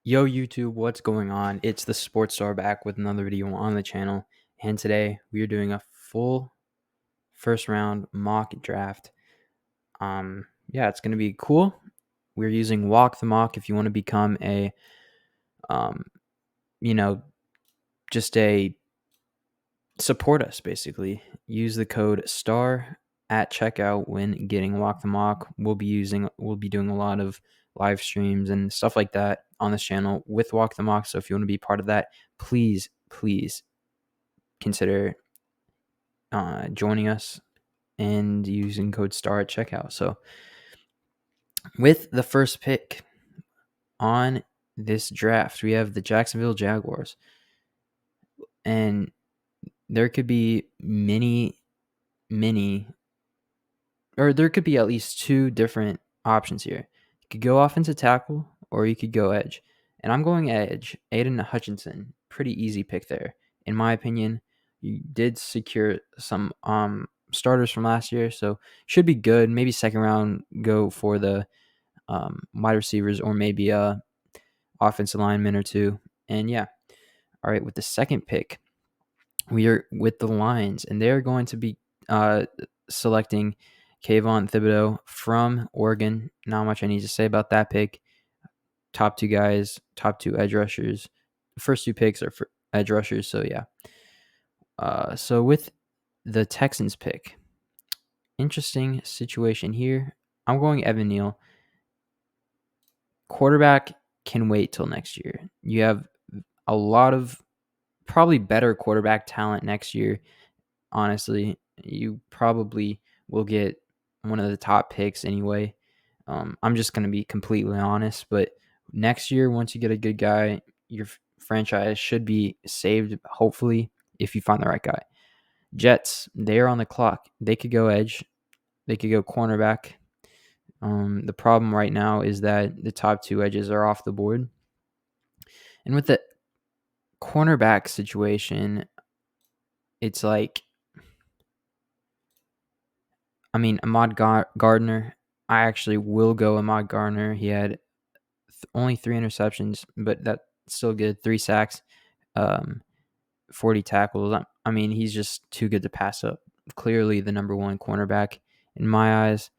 Yo YouTube, what's going on? It's the Sports Star back with another video on the channel, and today we are doing a full first round mock draft. Yeah, it's gonna be cool. We're using Walk the Mock if you want to become a, um, you know, just a support us basically. Use the code STAR at checkout when getting Walk the Mock. We'll be doing a lot of live streams and stuff like that on this channel with Walk the Mock. So if you want to be part of that, please consider joining us and using code STAR at checkout. So with the first pick on this draft, we have the Jacksonville Jaguars, and there could be there could be at least two different options here. You could go offensive tackle or you could go edge. And I'm going edge. Aiden Hutchinson, pretty easy pick there. In my opinion, you did secure some starters from last year, so should be good. Maybe second round, go for the wide receivers or maybe a offensive lineman or two. And yeah, all right, with the second pick, we are with the Lions, and they're going to be selecting Kvon Thibodeaux from Oregon. Not much I need to say about that pick. Top two guys, top two edge rushers. The first two picks are for edge rushers, so yeah. So with the Texans pick, interesting situation here. I'm going Evan Neal. Quarterback can wait till next year. You have a lot of probably better quarterback talent next year. Honestly, you probably will get one of the top picks anyway. I'm just going to be completely honest, but next year, once you get a good guy, your franchise should be saved, hopefully, if you find the right guy. Jets, they are on the clock. They could go edge. They could go cornerback. The problem right now is that the top two edges are off the board. And with the cornerback situation, it's like, Ahmad Gardner, I actually will go Ahmad Gardner. He had only 3 interceptions, but that's still good. 3 sacks, 40 tackles. He's just too good to pass up. Clearly the number one cornerback in my eyes.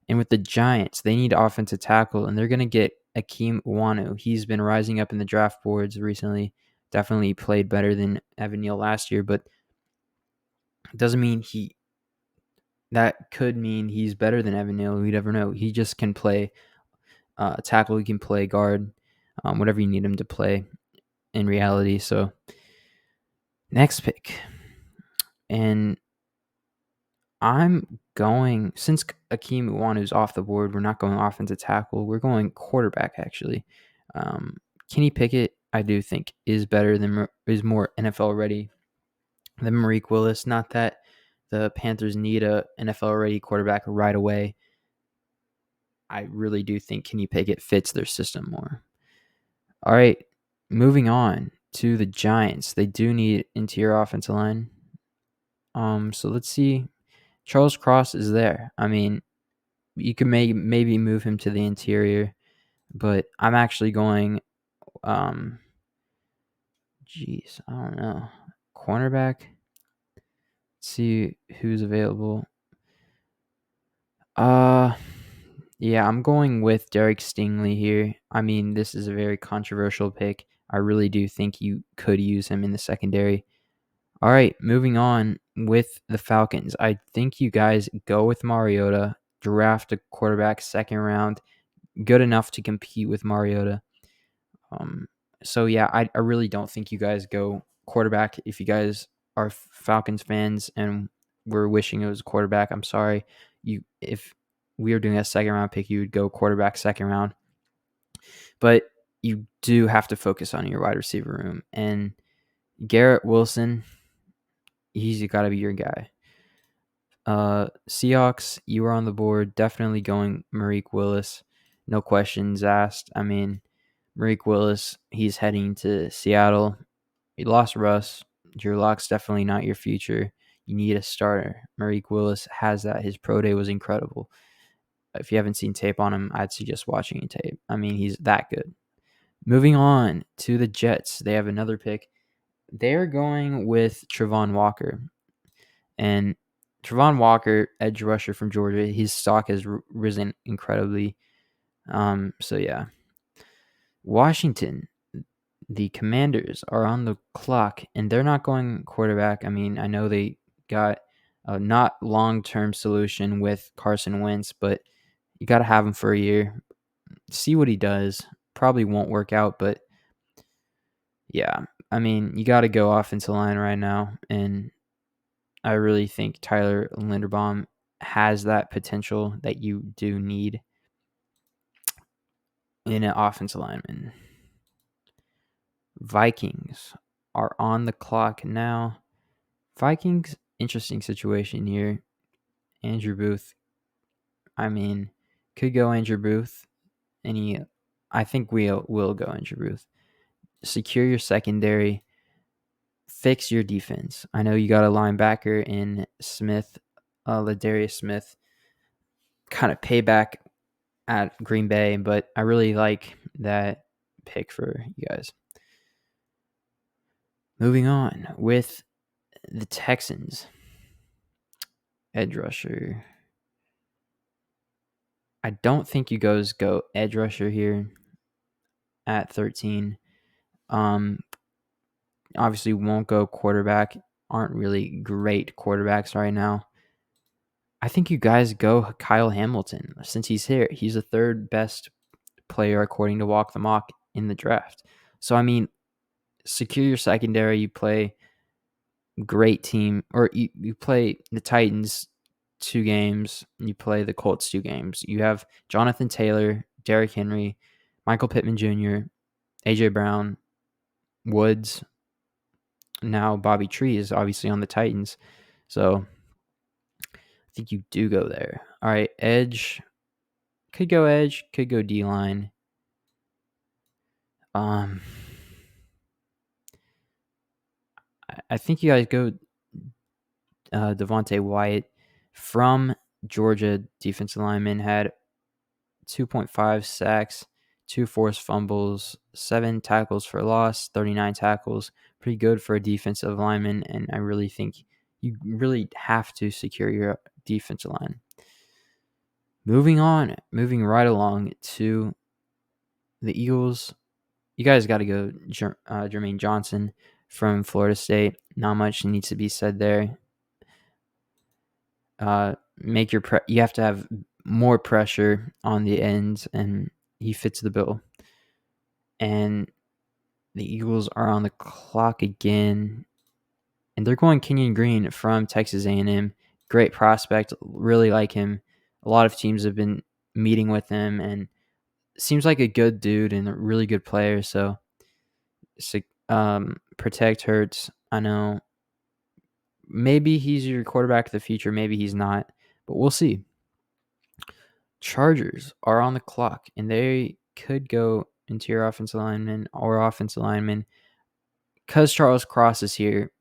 And with the Giants, they need offensive tackle, and they're going to get Akeem Uwanu. He's been rising up in the draft boards recently. Definitely played better than Evan Neal last year, but it doesn't mean that could mean he's better than Evan Neal. We never know. He just can play tackle. He can play guard, whatever you need him to play in reality. So next pick. And I'm going, since Akeem Uwanu's off the board, we're not going offensive tackle. We're going quarterback, actually. Kenny Pickett, I do think, is more NFL ready than Malik Willis. Not that the Panthers need a NFL ready quarterback right away. I really do think Kenny Pickett fits their system more. All right, moving on to the Giants. They do need interior offensive line. So let's see. Charles Cross is there. You can maybe move him to the interior, but I'm actually going. I don't know. Cornerback. Let's see who's available. Yeah, I'm going with Derek Stingley here. This is a very controversial pick. I really do think you could use him in the secondary. All right, moving on with the Falcons. I think you guys go with Mariota, draft a quarterback second round, good enough to compete with Mariota. So yeah, I really don't think you guys go quarterback. If you guys are Falcons fans and we're wishing it was quarterback, I'm sorry. If we were doing a second round pick, you would go quarterback second round. But you do have to focus on your wide receiver room. And Garrett Wilson, he's got to be your guy. Seahawks, you were on the board. Definitely going Malik Willis. No questions asked. Malik Willis, he's heading to Seattle. You lost Russ. Drew Lock's definitely not your future. You need a starter. Malik Willis has that. His pro day was incredible. If you haven't seen tape on him, I'd suggest watching tape. He's that good. Moving on to the Jets. They have another pick. They're going with Travon Walker. And Travon Walker, edge rusher from Georgia, his stock has risen incredibly. So, yeah. Washington, the Commanders are on the clock, and they're not going quarterback. I mean, I know they got a not long-term solution with Carson Wentz, but you got to have him for a year. See what he does. Probably won't work out, but yeah. I mean, you got to go offensive line right now, and I really think Tyler Linderbaum has that potential that you do need in an offensive lineman. Vikings are on the clock now. Vikings, interesting situation here. Andrew Booth, I mean, could go Andrew Booth. I think we will go Andrew Booth. Secure your secondary. Fix your defense. I know you got a linebacker in Smith, Ladarius Smith, kind of payback at Green Bay, but I really like that pick for you guys. Moving on with the Texans. Ed Rusher. I don't think you guys go edge rusher here at 13. Obviously won't go quarterback. Aren't really great quarterbacks right now. I think you guys go Kyle Hamilton since he's here. He's the third best player according to Walk the Mock in the draft. So, I mean, secure your secondary. You play great team, or you play the Titans 2 games. You play the Colts 2 games. You have Jonathan Taylor, Derrick Henry, Michael Pittman Jr., A.J. Brown, Woods. Now Bobby Tree is obviously on the Titans. So I think you do go there. All right, edge. Could go edge, could go D-line. I think you guys go Devontae Wyatt from Georgia. Defensive lineman, had 2.5 sacks, 2 forced fumbles, 7 tackles for loss, 39 tackles. Pretty good for a defensive lineman, and I really think you really have to secure your defensive line. Moving right along to the Eagles. You guys got to go Jermaine Johnson from Florida State. Not much needs to be said there. You have to have more pressure on the ends, and he fits the bill. And the Eagles are on the clock again, and they're going Kenyon Green from Texas A&M. Great prospect, really like him. A lot of teams have been meeting with him, and seems like a good dude and a really good player. So protect Hurts. I know maybe he's your quarterback of the future, maybe he's not, but we'll see. Chargers are on the clock, and they could go interior offensive lineman or offensive lineman. Because Charles Cross is here,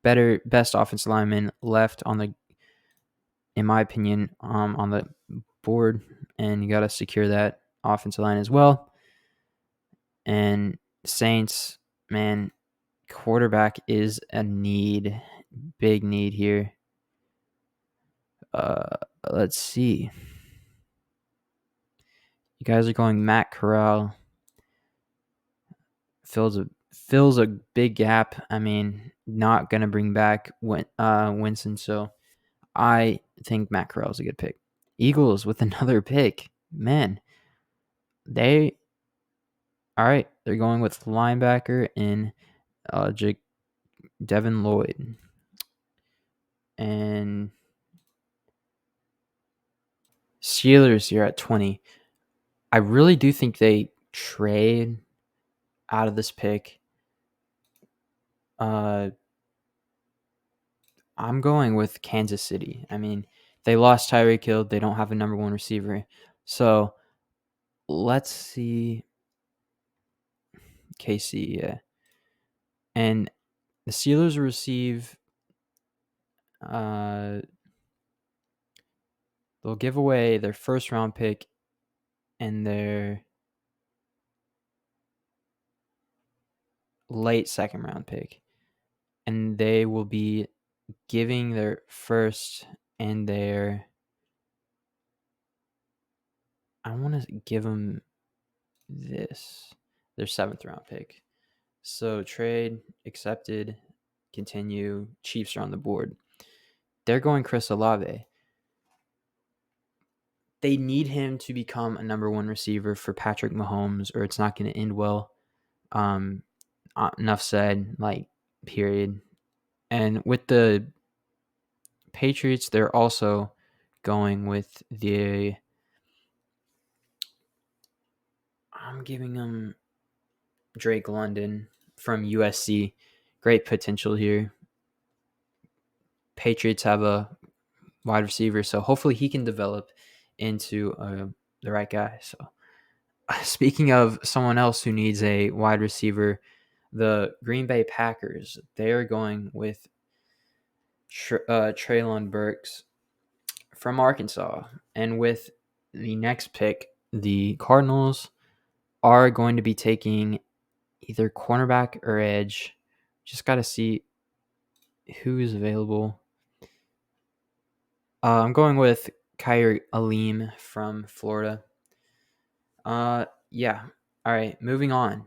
best offensive lineman left on the, in my opinion, on the board, and you got to secure that offensive line as well. And Saints, man, quarterback is a need, big need here. Let's see. You guys are going Matt Corral. Fills a big gap. I mean, not gonna bring back Winston, so I think Matt Corral is a good pick. Eagles with another pick. Man, they're going with linebacker in Devin Lloyd. And Steelers here at 20. I really do think they trade out of this pick. I'm going with Kansas City. I mean, they lost Tyreek Hill. They don't have a number 1 receiver. So let's see. KC, yeah. And the Steelers receive, they'll give away their first round pick and their late second round pick. And they will be giving their first and their, I want to give them this, their 7th round pick. So trade accepted, continue. Chiefs are on the board. They're going Chris Olave. They need him to become a number 1 receiver for Patrick Mahomes, or it's not going to end well. Enough said, period. And with the Patriots, they're also going with I'm giving them Drake London from USC. Great potential here. Patriots have a wide receiver, so hopefully he can develop into the right guy. So, speaking of someone else who needs a wide receiver, the Green Bay Packers, they are going with Treylon Burks from Arkansas. And with the next pick, the Cardinals are going to be taking either cornerback or edge. Just got to see who is available. I'm going with Kyrie Alim from Florida. Yeah. All right, moving on.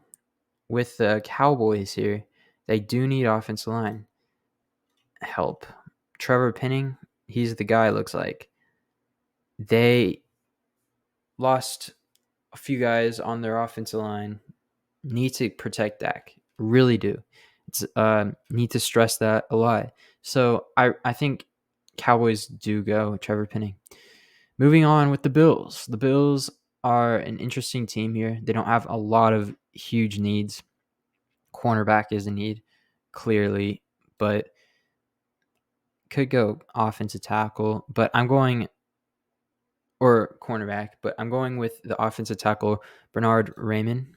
With the Cowboys here, they do need offensive line help. Trevor Penning, he's the guy, looks like. They lost a few guys on their offensive line. Need to protect Dak. Really do. It's need to stress that a lot. So I think Cowboys do go Trevor Penning. Moving on with the Bills. The Bills are an interesting team here. They don't have a lot of huge needs. Cornerback is a need, clearly, but could go offensive tackle. But I'm going, or cornerback, but I'm going with the offensive tackle, Bernard Raymond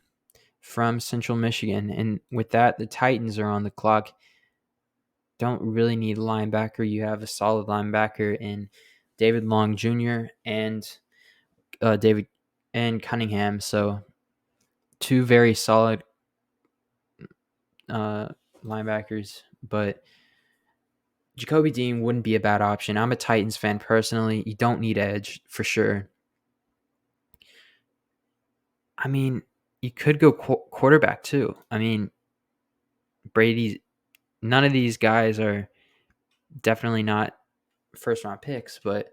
from Central Michigan. And with that, the Titans are on the clock. Don't really need a linebacker. You have a solid linebacker in David Long Jr. and David and Cunningham. So 2 very solid linebackers, but Jacoby Dean wouldn't be a bad option. I'm a Titans fan personally. You don't need edge for sure. I mean, you could go quarterback too. I mean, none of these guys are definitely not first round picks, but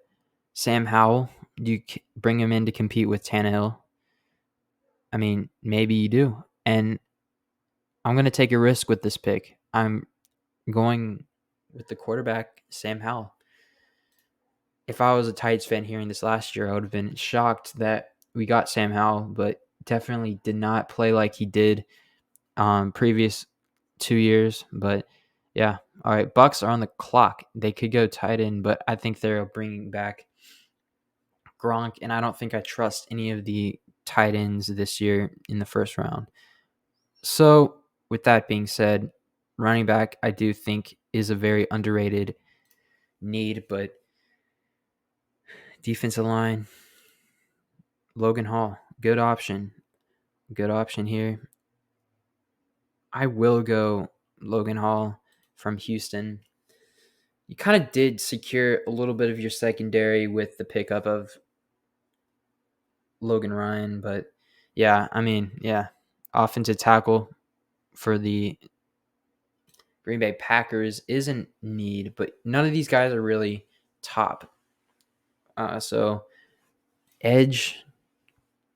Sam Howell, do you bring him in to compete with Tannehill? I mean, maybe you do. And I'm going to take a risk with this pick. I'm going with the quarterback, Sam Howell. If I was a Titans fan hearing this last year, I would have been shocked that we got Sam Howell, but definitely did not play like he did previous 2 years. But yeah, all right, Bucks are on the clock. They could go tight end, but I think they're bringing back Gronk, and I don't think I trust any of the tight ends this year in the first round. So with that being said, running back I do think is a very underrated need, but defensive line, Logan Hall, good option here. I will go Logan Hall from Houston. You kind of did secure a little bit of your secondary with the pickup of Logan Ryan, but yeah, I mean, yeah, offensive tackle for the Green Bay Packers isn't need, but none of these guys are really top. So edge,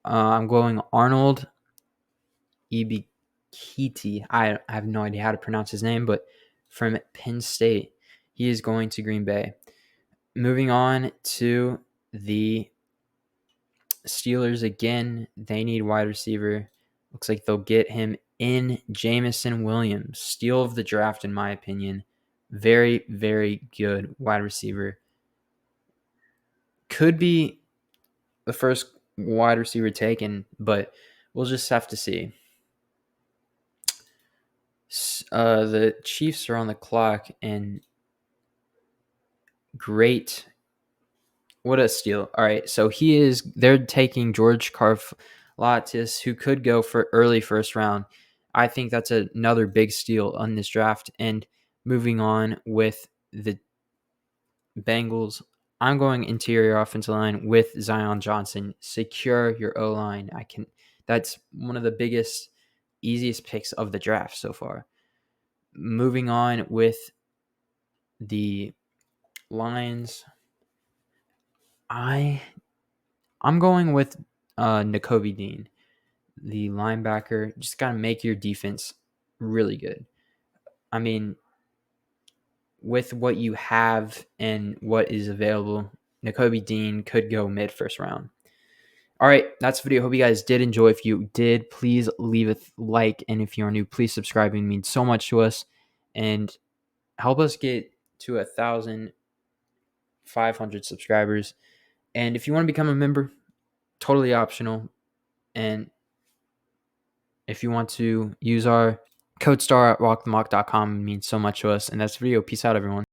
I'm going Arnold Ebikiti. I have no idea how to pronounce his name, but from Penn State, he is going to Green Bay. Moving on to the Steelers again, they need wide receiver. Looks like they'll get him in Jameson Williams. Steal of the draft, in my opinion. Very, very good wide receiver. Could be the first wide receiver taken, but we'll just have to see. The Chiefs are on the clock, and great. What a steal. All right, so they're taking George Karlaftis, who could go for early first round. I think that's another big steal on this draft. And moving on with the Bengals, I'm going interior offensive line with Zion Johnson. Secure your O-line. That's one of the biggest, easiest picks of the draft so far. Moving on with the Lions, I'm going with Nakobe Dean, the linebacker. Just got to make your defense really good. I mean, with what you have and what is available, Nakobe Dean could go mid-first round. All right, that's the video. Hope you guys did enjoy. If you did, please leave a like. And if you're new, please subscribe. It means so much to us. And help us get to 1,500 subscribers. And if you want to become a member, totally optional. And if you want to use our code star at rockthemock.com, it means so much to us. And that's the video. Peace out, everyone.